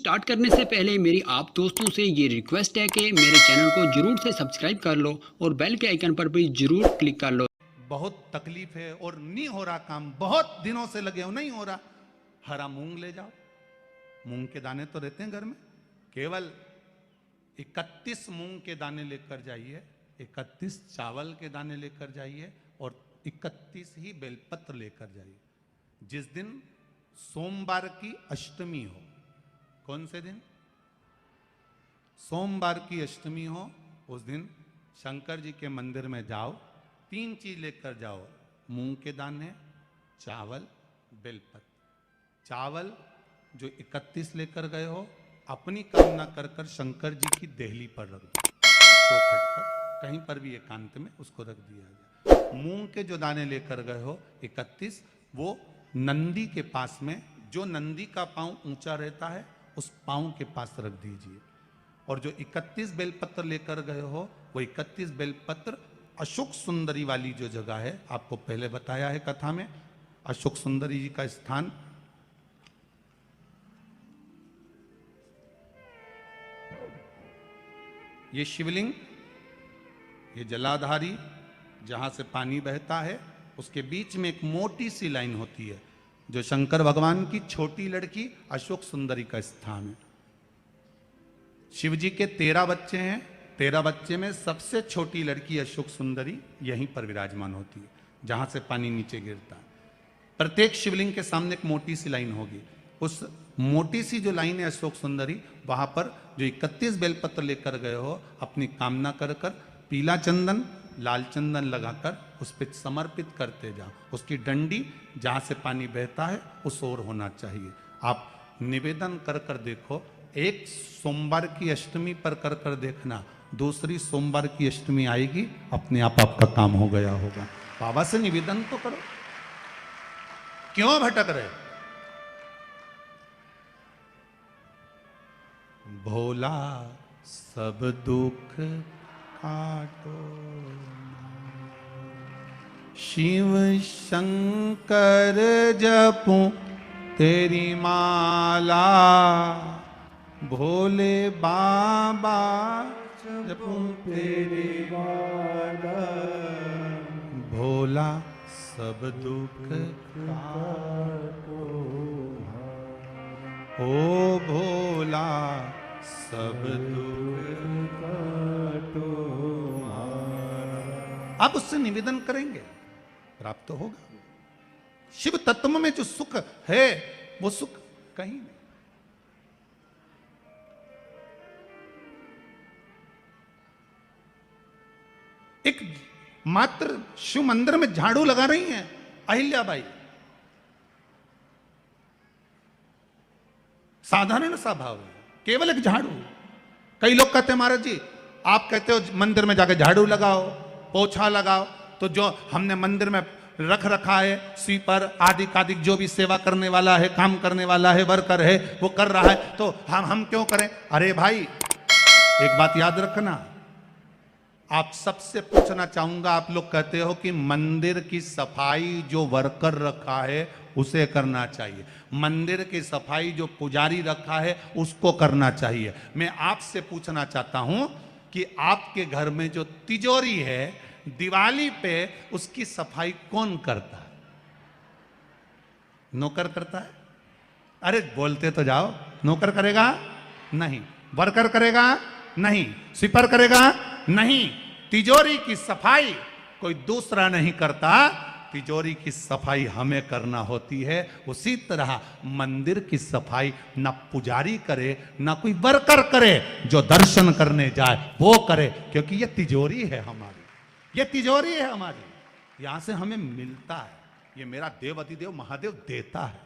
Start करने से पहले मेरी आप दोस्तों से ये रिक्वेस्ट है कि मेरे चैनल को जरूर से सब्सक्राइब कर लो और बेल के आइकन पर भी जरूर क्लिक कर लो। बहुत तकलीफ है और नहीं हो रहा काम, बहुत दिनों से लगे हो, नहीं हो रहा। हरा मूंग ले जाओ, मूंग के दाने तो रहते हैं घर में, केवल 31 मूंग के दाने लेकर जाइए, 31 चावल के दाने लेकर जाइए और 31 ही बेलपत्र लेकर जाइए। जिस दिन सोमवार की अष्टमी हो, कौन से दिन? सोमवार की अष्टमी हो, उस दिन शंकर जी के मंदिर में जाओ, 3 चीज लेकर जाओ, मूंग के दाने, चावल, बेलपत्र। चावल जो 31 लेकर गए हो, अपनी कामना कर कर शंकर जी की देहली पर रख दो, चौखट पर, कहीं पर भी एकांत में उसको रख दिया जाए। मूंग के जो दाने लेकर गए हो 31, वो नंदी के पास में, जो नंदी का पांव ऊंचा रहता है उस पांव के पास रख दीजिए। और जो 31 बेलपत्र लेकर गए हो, वो 31 बेलपत्र अशोक सुंदरी वाली जो जगह है, आपको पहले बताया है कथा में, अशोक सुंदरी जी का स्थान ये शिवलिंग, ये जलाधारी जहां से पानी बहता है, उसके बीच में एक मोटी सी लाइन होती है, जो शंकर भगवान की छोटी लड़की अशोक सुंदरी का स्थान है। शिव जी के 13 बच्चे हैं, 13 बच्चे में सबसे छोटी लड़की अशोक सुंदरी यहीं पर विराजमान होती है, जहां से पानी नीचे गिरता है। प्रत्येक शिवलिंग के सामने एक मोटी सी लाइन होगी, उस मोटी सी जो लाइन है अशोक सुंदरी, वहां पर जो 31 बेलपत्र लेकर गए हो, अपनी कामना कर कर पीला चंदन, लाल चंदन लगाकर उस पर समर्पित करते जाओ। उसकी डंडी जहां से पानी बहता है उस ओर होना चाहिए। आप निवेदन कर कर देखो, एक सोमवार की अष्टमी पर कर कर देखना, दूसरी सोमवार की अष्टमी आएगी, अपने आप आपका काम हो गया होगा। बाबा से निवेदन तो करो, क्यों भटक रहे? भोला सब दुख काटो, शिव शंकर जपूं तेरी माला, भोले बाबा जपूं तेरी माला, भोला सब दुख काटो, ओ भोला सब दुख काटो। आप उससे निवेदन करेंगे, प्राप्त होगा। शिव तत्व में जो सुख है, वो सुख कहीं नहीं। एक मात्र शिव मंदिर में झाड़ू लगा रही हैं अहिल्याबाई, साधारण सा भाव है, केवल एक झाड़ू। कई लोग कहते हैं महाराज जी, आप कहते हो मंदिर में जाकर झाड़ू लगाओ, पोछा लगाओ, तो जो हमने मंदिर में रख रखा है स्वीपर आदि कादिक, जो भी सेवा करने वाला है, काम करने वाला है, वर्कर है, वो कर रहा है, तो हम क्यों करें? अरे भाई, एक बात याद रखना, आप सबसे पूछना चाहूंगा, आप लोग कहते हो कि मंदिर की सफाई जो वर्कर रखा है उसे करना चाहिए, मंदिर की सफाई जो पुजारी रखा है उसको करना चाहिए। मैं आपसे पूछना चाहता हूं कि आपके घर में जो तिजोरी है, दिवाली पे उसकी सफाई कौन करता है? नौकर करता है? अरे बोलते तो जाओ। नौकर करेगा? नहीं। वर्कर करेगा? नहीं। स्वीपर करेगा? नहीं। तिजोरी की सफाई कोई दूसरा नहीं करता, तिजोरी की सफाई हमें करना होती है। उसी तरह मंदिर की सफाई ना पुजारी करे, ना कोई वर्कर करे, जो दर्शन करने जाए वो करे, क्योंकि ये तिजोरी है हमारी, ये तिजोरी है हमारी, यहां से हमें मिलता है, ये मेरा देव अधिदेव महादेव देता है।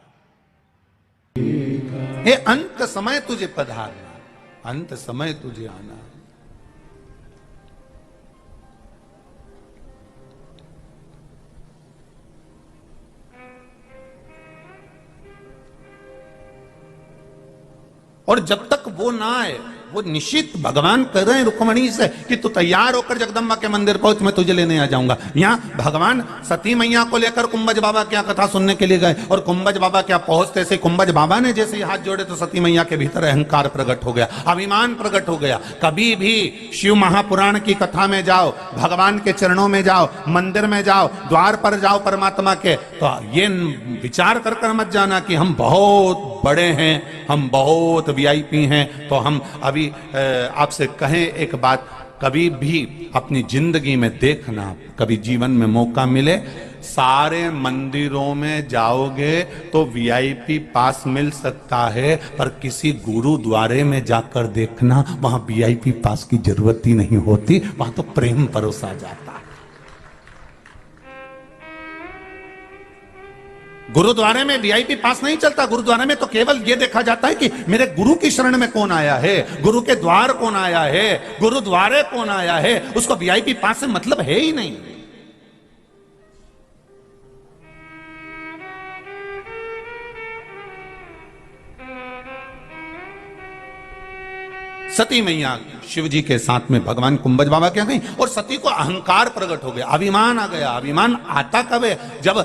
ये अंत समय तुझे पधारना, अंत समय तुझे आना। और जब तक वो ना आए, वो निश्चित भगवान कर रहे हैं रुक्मणी से कि तू तैयार होकर जगदम्बा के मंदिर पहुंच, मैं तुझे लेने आ जाऊंगा। यहाँ भगवान सती मैया को लेकर कुंभज बाबा क्या कथा सुनने के लिए गए, और कुंभज बाबा क्या पहुंचते से कुंभज बाबा ने जैसे ही हाथ जोड़े तो सती मैया के भीतर अहंकार प्रकट हो गया, अभिमान प्रकट हो गया। कभी भी शिव महापुराण की कथा में जाओ, भगवान के चरणों में जाओ, मंदिर में जाओ, द्वार पर जाओ परमात्मा के, तो ये विचार कर कर मत जाना कि हम बहुत बड़े हैं, हम बहुत वीआईपी हैं। तो हम अभी आपसे कहें एक बात, कभी भी अपनी जिंदगी में देखना, कभी जीवन में मौका मिले, सारे मंदिरों में जाओगे तो वीआईपी पास मिल सकता है, पर किसी गुरुद्वारे में जाकर देखना, वहां वीआईपी पास की जरूरत ही नहीं होती, वहां तो प्रेम परोसा जाता है। गुरुद्वारे में वीआईपी पास नहीं चलता, गुरुद्वारे में तो केवल यह देखा जाता है कि मेरे गुरु की शरण में कौन आया है, गुरु के द्वार कौन आया है, गुरुद्वारे कौन आया है, उसको वीआईपी पास से मतलब है ही नहीं। सती मैया शिव जी के साथ में भगवान कुंभज बाबा क्या गई, और सती को अहंकार प्रकट हो गया, अभिमान आ गया। अभिमान आता कब है, जब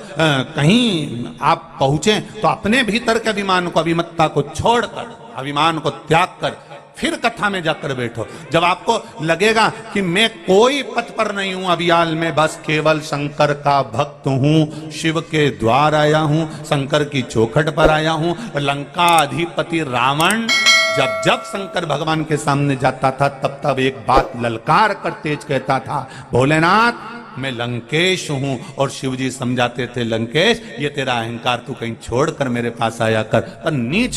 कहीं आप पहुंचे तो अपने भीतर के अभिमान को, अभिमत्ता को छोड़कर, अभिमान को त्याग कर फिर कथा में जाकर बैठो। जब आपको लगेगा कि मैं कोई पद पर नहीं हूं अभियाल में, बस केवल शंकर का भक्त हूं, शिव के द्वार आया हूं, शंकर की चौखट पर आया हूं। लंका अधिपति रावण जब जब शंकर भगवान के सामने जाता था तब तब एक बात ललकार कर तेज कहता था, भोलेनाथ मैं लंकेश हूं। और शिव जी समझाते थे, लंकेश ये तेरा अहंकार तू कहीं छोड़कर मेरे पास आया कर, पर नहीं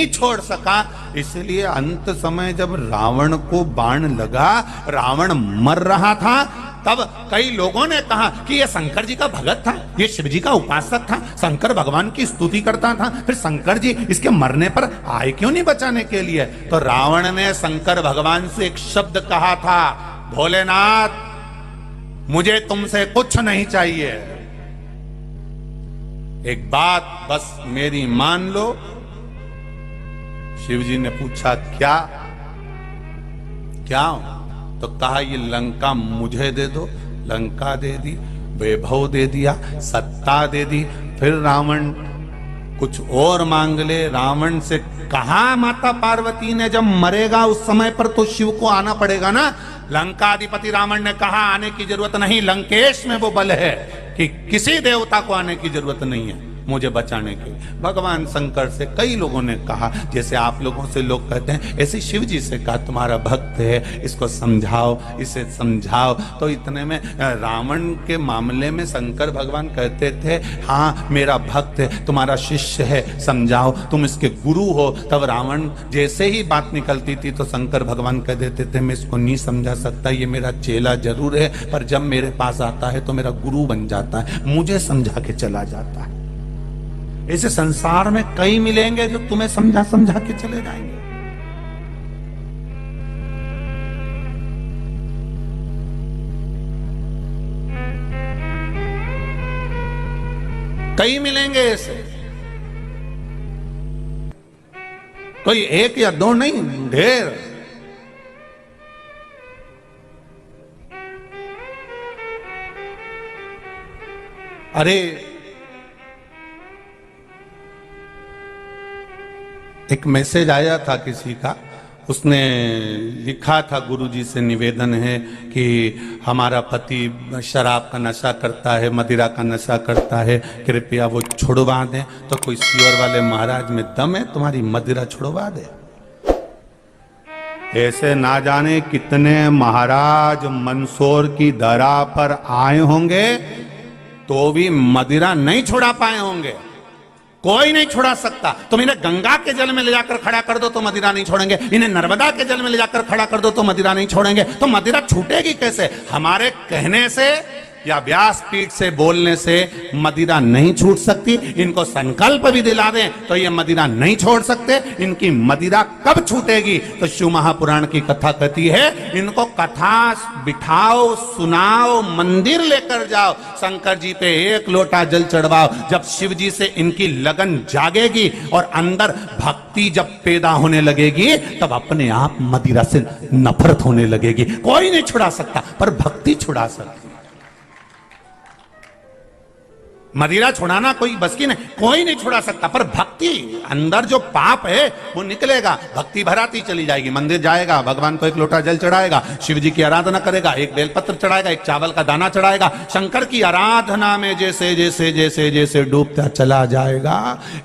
छोड़ सका। इसलिए अंत समय जब रावण को बाण लगा, रावण मर रहा था, तब कई लोगों ने कहा कि ये शंकर जी का भगत था, ये शिव जी का उपासक था, शंकर भगवान की स्तुति करता था, फिर शंकर जी इसके मरने पर आए क्यों नहीं बचाने के लिए। तो रावण ने शंकर भगवान से एक शब्द कहा था, भोलेनाथ मुझे तुमसे कुछ नहीं चाहिए, एक बात बस मेरी मान लो। शिव जी ने पूछा क्या? तो कहा ये लंका मुझे दे दो। लंका दे दी, वैभव दे दिया, सत्ता दे दी। फिर रावण कुछ और मांग ले। रावण से कहा माता पार्वती ने जब मरेगा उस समय पर तो शिव को आना पड़ेगा ना। लंकाधिपति रावण ने कहा आने की जरूरत नहीं, लंकेश में वो बल है कि किसी देवता को आने की जरूरत नहीं है मुझे बचाने के लिए। भगवान शंकर से कई लोगों ने कहा, जैसे आप लोगों से लोग कहते हैं, ऐसे शिव जी से कहा तुम्हारा भक्त है, इसको समझाओ, इसे समझाओ। तो इतने में रावण के मामले में शंकर भगवान कहते थे, हाँ मेरा भक्त है, तुम्हारा शिष्य है, समझाओ, तुम इसके गुरु हो। तब रावण जैसे ही बात निकलती थी तो शंकर भगवान कह देते थे, मैं इसको नहीं समझा सकता, ये मेरा चेला जरूर है, पर जब मेरे पास आता है तो मेरा गुरु बन जाता है, मुझे समझा के चला जाता है। ऐसे संसार में कई मिलेंगे जो तुम्हें समझा समझा के चले जाएंगे। कई मिलेंगे ऐसे, कोई एक या दो नहीं, ढेर। अरे एक मैसेज आया था किसी का, उसने लिखा था गुरुजी से निवेदन है कि हमारा पति शराब का नशा करता है, मदिरा का नशा करता है, कृपया वो छुड़वा दें। तो कोई सियोर वाले महाराज में दम है तुम्हारी मदिरा छुड़वा दे। ऐसे ना जाने कितने महाराज मंदसौर की दरा पर आए होंगे तो भी मदिरा नहीं छुड़ा पाए होंगे। कोई नहीं छुड़ा सकता। तुम इन्हें गंगा के जल में ले जाकर खड़ा कर दो तो मदिरा नहीं छोड़ेंगे, इन्हें नर्मदा के जल में ले जाकर खड़ा कर दो तो मदिरा नहीं छोड़ेंगे। तो मदिरा छूटेगी कैसे? हमारे कहने से या व्यासपीठ से बोलने से मदिरा नहीं छूट सकती। इनको संकल्प भी दिला दें तो ये मदिरा नहीं छोड़ सकते। इनकी मदिरा कब छूटेगी? तो शिव महापुराण की कथा कहती है, इनको कथा बिठाओ, सुनाओ, मंदिर लेकर जाओ, शंकर जी पे 1 लोटा जल चढ़वाओ। जब शिव जी से इनकी लगन जागेगी और अंदर भक्ति जब पैदा होने लगेगी, तब अपने आप मदिरा से नफरत होने लगेगी। कोई नहीं छुड़ा सकता, पर भक्ति छुड़ा सकती। मदिरा छुड़ाना कोई बस की नहीं, कोई नहीं छुड़ा सकता, पर भक्ति, अंदर जो पाप है वो निकलेगा। भक्ति भराती चली जाएगी। मंदिर जाएगा, भगवान को 1 लोटा जल चढ़ाएगा, शिव जी की आराधना करेगा, 1 बेलपत्र चढ़ाएगा, 1 चावल का दाना चढ़ाएगा। शंकर की आराधना में जैसे जैसे जैसे जैसे डूबता चला जाएगा,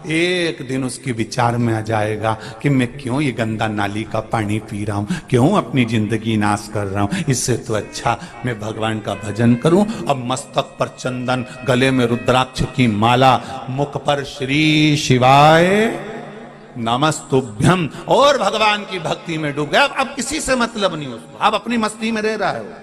एक दिन उसके विचार में आ जाएगा कि मैं क्यों ये गंदा नाली का पानी पी रहा हूं, क्यों अपनी जिंदगी नाश कर रहा हूं। इससे तो अच्छा मैं भगवान का भजन करूं। अब मस्तक पर चंदन, गले में रुद्राक्ष की माला, मुख पर श्री शिवाय नमस्तुभ्यम, और भगवान की भक्ति में डूब गया। अब किसी से मतलब नहीं उसको, अब अपनी मस्ती में रह रहा है वो।